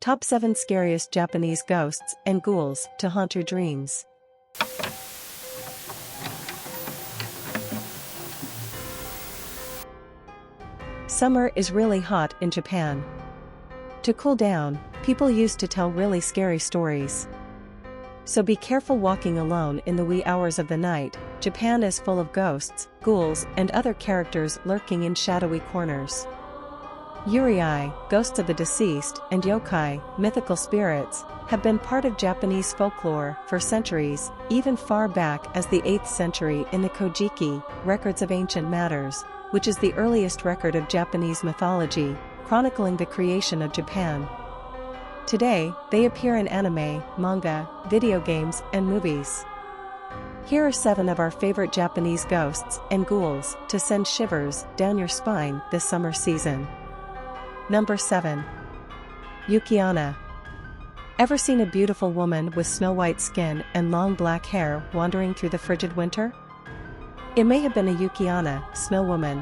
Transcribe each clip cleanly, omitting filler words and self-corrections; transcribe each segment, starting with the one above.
Top 7 Scariest Japanese Ghosts and Ghouls to Haunt Your Dreams. Summer is really hot in Japan. To cool down, people used to tell really scary stories. So be careful walking alone in the wee hours of the night. Japan is full of ghosts, ghouls, and other characters lurking in shadowy corners. Yurei, ghosts of the deceased, and yokai, mythical spirits, have been part of Japanese folklore for centuries, even far back as the 8th century in the Kojiki, Records of Ancient Matters, which is the earliest record of Japanese mythology, chronicling the creation of Japan. Today, they appear in anime, manga, video games, and movies. Here are 7 of our favorite Japanese ghosts and ghouls to send shivers down your spine this summer season. Number 7. Yuki-onna. Ever seen a beautiful woman with snow-white skin and long black hair wandering through the frigid winter? It may have been a Yuki-onna, snow woman.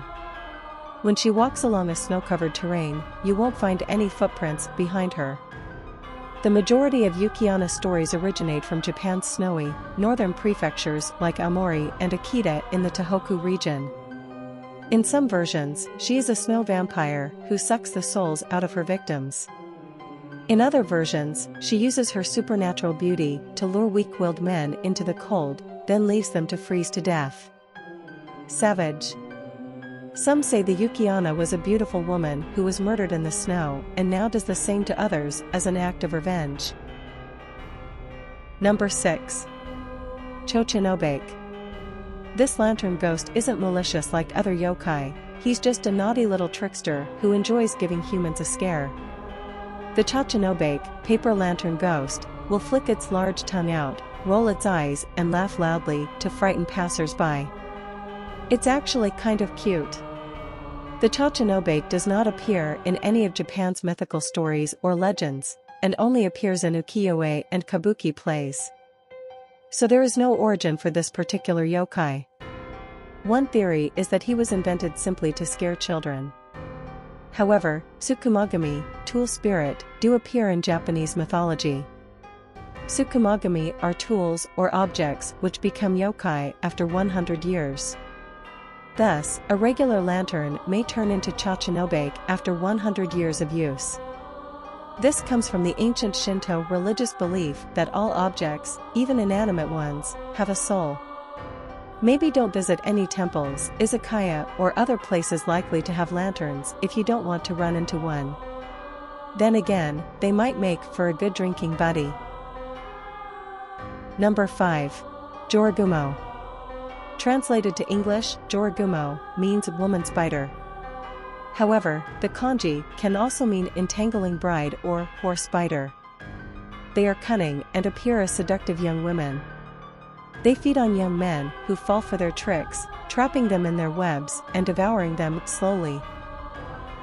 When she walks along a snow-covered terrain, you won't find any footprints behind her. The majority of Yuki-onna stories originate from Japan's snowy, northern prefectures like Aomori and Akita in the Tohoku region. In some versions, she is a snow vampire who sucks the souls out of her victims. In other versions, she uses her supernatural beauty to lure weak-willed men into the cold, then leaves them to freeze to death. Savage. Some say the Yuki-onna was a beautiful woman who was murdered in the snow and now does the same to others as an act of revenge. Number 6. Chochinobake. This lantern ghost isn't malicious like other yokai, he's just a naughty little trickster who enjoys giving humans a scare. The Chochinobake, paper lantern ghost, will flick its large tongue out, roll its eyes and laugh loudly to frighten passers-by. It's actually kind of cute. The Chochinobake does not appear in any of Japan's mythical stories or legends, and only appears in ukiyo-e and kabuki plays. So there is no origin for this particular yokai. One theory is that he was invented simply to scare children. However, Tsukumogami, tool spirit, do appear in Japanese mythology. Tsukumogami are tools or objects which become yokai after 100 years. Thus, a regular lantern may turn into Chochinobake after 100 years of use. This comes from the ancient Shinto religious belief that all objects, even inanimate ones, have a soul. Maybe don't visit any temples, izakaya, or other places likely to have lanterns if you don't want to run into one. Then again, they might make for a good drinking buddy. Number 5. Joragumo. Translated to English, Joragumo means woman spider. However, the kanji can also mean entangling bride or horse spider. They are cunning and appear as seductive young women. They feed on young men who fall for their tricks, trapping them in their webs and devouring them slowly.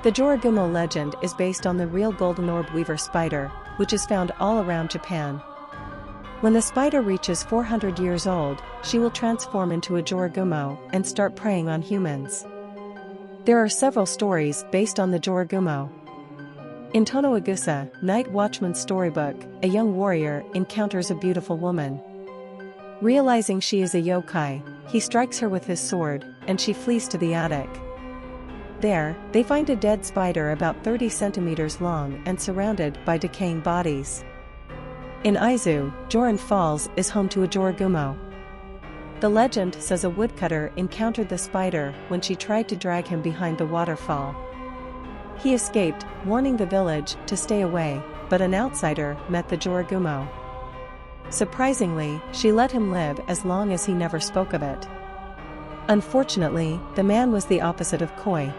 The Joragumo legend is based on the real golden orb weaver spider, which is found all around Japan. When the spider reaches 400 years old, she will transform into a Joragumo and start preying on humans. There are several stories based on the Joragumo. In Tono-Agusa, Night Watchman's storybook, a young warrior encounters a beautiful woman. Realizing she is a yokai, he strikes her with his sword, and she flees to the attic. There, they find a dead spider about 30 centimeters long and surrounded by decaying bodies. In Aizu, Joran Falls is home to a Joragumo. The legend says a woodcutter encountered the spider when she tried to drag him behind the waterfall. He escaped, warning the village to stay away, but an outsider met the Joragumo. Surprisingly, she let him live as long as he never spoke of it. Unfortunately, the man was the opposite of coy.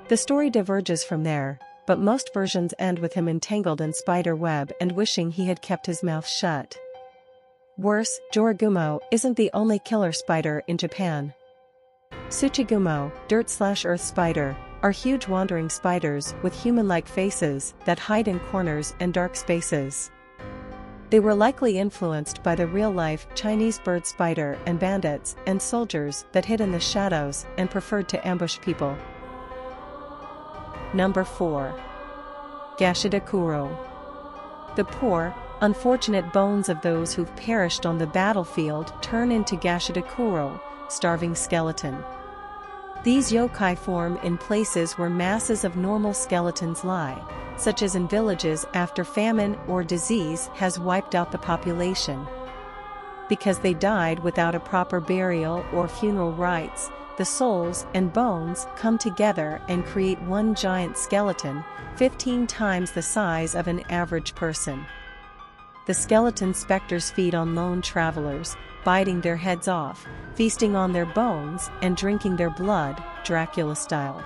The story diverges from there, but most versions end with him entangled in spider web and wishing he had kept his mouth shut. Worse, Joragumo isn't the only killer spider in Japan. Tsuchigumo, dirt/earth spider, are huge wandering spiders with human-like faces that hide in corners and dark spaces. They were likely influenced by the real-life Chinese bird spider and bandits and soldiers that hid in the shadows and preferred to ambush people. Number 4. Gashida Kuro. The poor, unfortunate bones of those who've perished on the battlefield turn into Gashidakuro, starving skeleton. These yokai form in places where masses of normal skeletons lie, such as in villages after famine or disease has wiped out the population. Because they died without a proper burial or funeral rites, the souls and bones come together and create one giant skeleton, 15 times the size of an average person. The skeleton specters feed on lone travelers, biting their heads off, feasting on their bones and drinking their blood, Dracula style.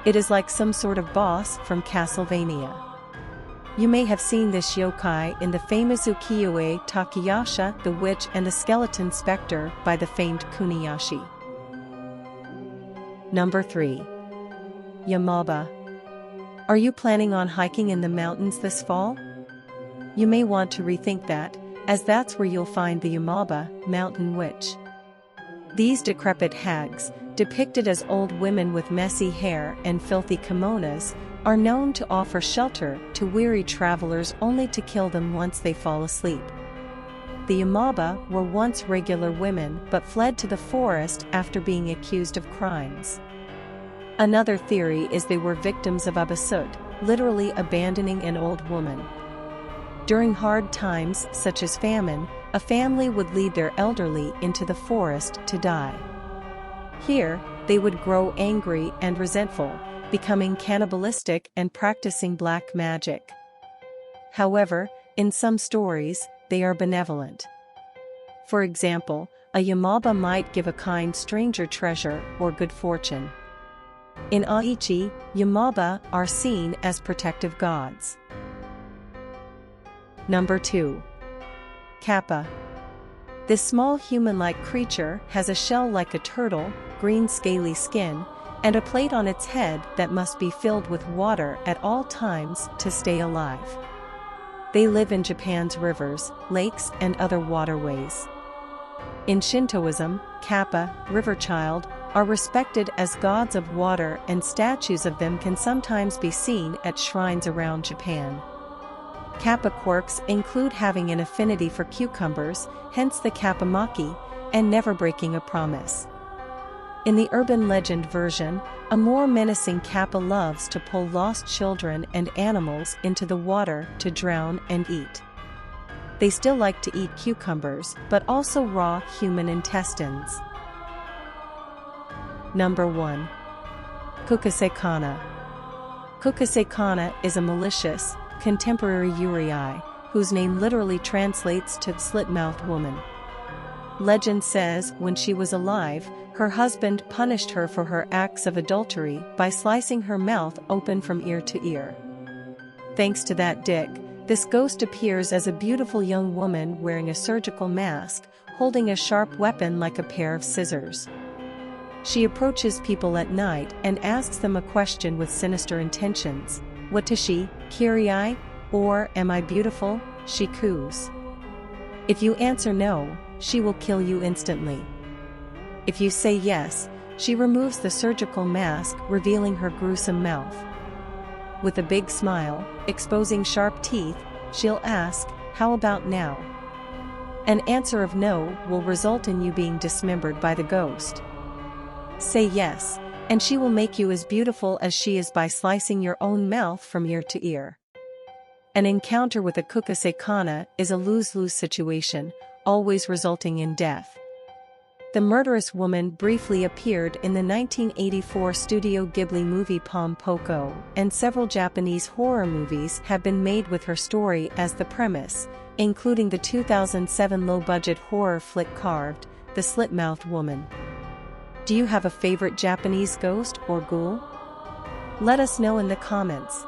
It is like some sort of boss from Castlevania. You may have seen this yokai in the famous ukiyo-e Takayasha, The Witch and the Skeleton Spectre by the famed Kuniyashi. Number 3. Yamaba. Are you planning on hiking in the mountains this fall? You may want to rethink that, as that's where you'll find the Yamaba, mountain witch. These decrepit hags, depicted as old women with messy hair and filthy kimonos, are known to offer shelter to weary travelers only to kill them once they fall asleep. The Yamaba were once regular women but fled to the forest after being accused of crimes. Another theory is they were victims of abasut, literally abandoning an old woman. During hard times such as famine, a family would lead their elderly into the forest to die. Here, they would grow angry and resentful, becoming cannibalistic and practicing black magic. However, in some stories, they are benevolent. For example, a Yamaba might give a kind stranger treasure or good fortune. In Aichi, Yamaba are seen as protective gods. Number 2. Kappa. This small human-like creature has a shell like a turtle, green scaly skin, and a plate on its head that must be filled with water at all times to stay alive. They live in Japan's rivers, lakes, and other waterways. In Shintoism, Kappa, river child, are respected as gods of water, and statues of them can sometimes be seen at shrines around Japan. Kappa quirks include having an affinity for cucumbers, hence the Kappamaki, and never breaking a promise. In the urban legend version, a more menacing Kappa loves to pull lost children and animals into the water to drown and eat. They still like to eat cucumbers, but also raw human intestines. Number 1. Kukusei-kana. Kukusei-kana is a malicious, contemporary yurei, whose name literally translates to slit-mouthed woman. Legend says when she was alive, her husband punished her for her acts of adultery by slicing her mouth open from ear to ear. Thanks to that dick, this ghost appears as a beautiful young woman wearing a surgical mask, holding a sharp weapon like a pair of scissors. She approaches people at night and asks them a question with sinister intentions. Watashi, Kirii, or am I beautiful? She coos. If you answer no, she will kill you instantly. If you say yes, she removes the surgical mask, revealing her gruesome mouth. With a big smile, exposing sharp teeth, she'll ask, how about now? An answer of no will result in you being dismembered by the ghost. Say yes, and she will make you as beautiful as she is by slicing your own mouth from ear to ear. An encounter with a Kukusei-kana is a lose-lose situation, always resulting in death. The murderous woman briefly appeared in the 1984 Studio Ghibli movie Pom Poko, and several Japanese horror movies have been made with her story as the premise, including the 2007 low-budget horror flick Carved, The Slit-Mouthed Woman. Do you have a favorite Japanese ghost or ghoul? Let us know in the comments.